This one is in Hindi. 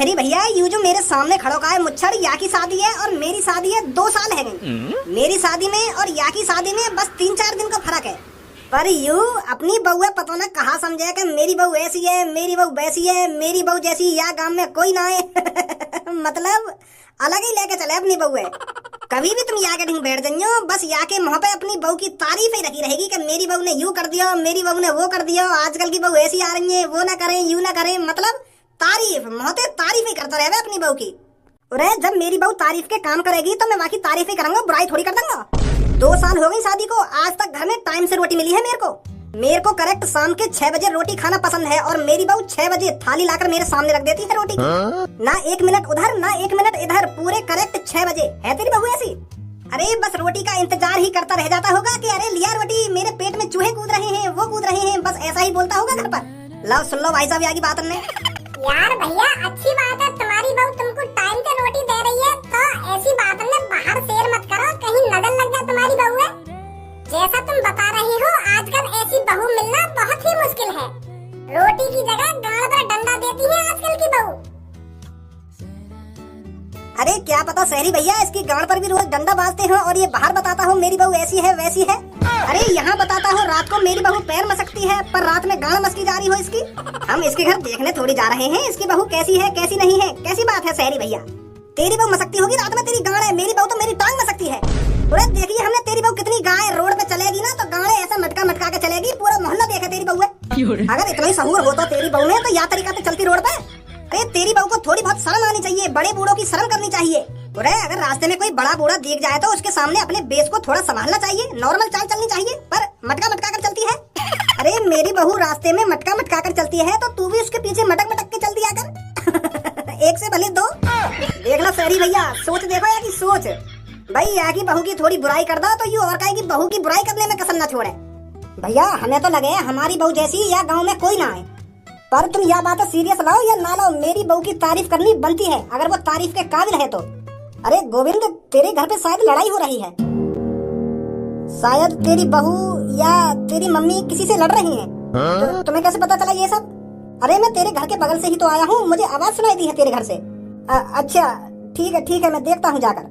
अरे भैया यू जो मेरे सामने खड़ो का है मुच्छर, या की शादी है और मेरी शादी है 2 साल है गई। मेरी शादी में और या की शादी में बस 3-4 दिन का फर्क है। पर यू अपनी बहू है, पता ना कहाँ समझे कि मेरी बहू ऐसी है, मेरी बहू वैसी है, मेरी बहू जैसी या गांव में कोई ना है। मतलब अलग ही लेके चले अपनी बहू है। कभी भी तुम या के ढंग बैठ जाइयो, बस या के मुंह पे अपनी बहू की तारीफ ही रखी रहेगी कि मेरी बहू ने यूं कर दिया, मेरी बहू ने वो कर दिया, आजकल की बहू ऐसी आ रही है, वो ना करें यू ना करें। मतलब तारीफ मोहते तारीफ ही करता रहे अपनी बहू की। अरे जब मेरी बहू तारीफ के काम करेगी तो मैं बाकी तारीफ ही करूंगा, बुराई थोड़ी कर दूंगा। 2 साल हो गई शादी को, आज तक घर में टाइम से रोटी मिली है मेरे को करेक्ट शाम के 6 बजे रोटी खाना पसंद है और मेरी बहू 6 बजे थाली लाकर मेरे सामने रख देती है रोटी की। ना 1 मिनट उधर ना 1 मिनट इधर, पूरे करेक्ट 6 बजे। है तेरी बहू ऐसी? अरे बस रोटी का इंतजार ही करता रह जाता होगा कि अरे लिया रोटी, मेरे पेट में चूहे कूद रहे हैं, वो कूद रहे हैं, बस ऐसा ही बोलता होगा घर पर। लो सुन लो भाई साहब आगे बात हमने। यार भैया अच्छी बात है, तुम्हारी बहू तुमको टाइम पे रोटी दे रही है, तो ऐसी बात में बाहर शेयर मत करो, कहीं नजर लग जाए तुम्हारी बहू है। जैसा तुम बता रही हो आजकल ऐसी बहू मिलना बहुत ही मुश्किल है। रोटी की जगह गाल पर डंडा देती है आजकल की बहू। अरे क्या पता शहरी भैया इसकी गाड़ पर भी रोज डंडा बाजते हो और ये बाहर बताता हो मेरी बहू ऐसी है वैसी है। अरे यहाँ बताता हो रात को मेरी बहू पैर मसकती है, पर रात में गाड़ मस्की जा रही हो इसकी। हम इसके घर देखने थोड़ी जा रहे हैं इसकी बहू कैसी है कैसी नहीं है। कैसी बात है शहरी भैया, तेरी बहू मसकती होगी रात में, तेरी गाड़ है, मेरी बहू तो मेरी टांग मसकती है। अरे देखिए हमने तेरी बहू कितनी गाय रोड पे चलेगी ना तो गाड़े ऐसा मटका मटका के चलेगी, पूरा मोहल्ला देखे तेरी बहू है। अगर इतना ही सहूर होता तेरी बहू में तो या तरीका से चलती रोड पे। अरे तेरी बहू को थोड़ी बहुत शर्म आनी चाहिए, बड़े बूढ़ों की शर्म करनी चाहिए। अरे अगर रास्ते में कोई बड़ा बूढ़ा दिख जाए तो उसके सामने अपने बेस को थोड़ा संभालना चाहिए, नॉर्मल चाल चलनी चाहिए, पर मटका मटका कर चलती है। अरे मेरी बहू रास्ते में मटका मटका कर चलती है तो तू भी उसके पीछे मटक मटक के चल दिया कर। एक से भले 2। देख लो शहरी भैया, सोच देखो या की सोच। भाई या की बहू की थोड़ी बुराई कर दो तो यू और कहे की बहू की बुराई करने में कसर न छोड़े। भैया हमें तो लगे हमारी बहू जैसी या गाँव में कोई ना आए, पर तुम यह बात सीरियस लाओ या ना लाओ, मेरी बहू की तारीफ करनी बनती है अगर वो तारीफ के काबिल है तो। अरे गोविंद तेरे घर पे शायद लड़ाई हो रही है, शायद तेरी बहू या तेरी मम्मी किसी से लड़ रही हैं। तो तुम्हें कैसे पता चला ये सब? अरे मैं तेरे घर के बगल से ही तो आया हूँ, मुझे आवाज सुनाई दी है तेरे घर से। अच्छा ठीक है मैं देखता हूँ जाकर।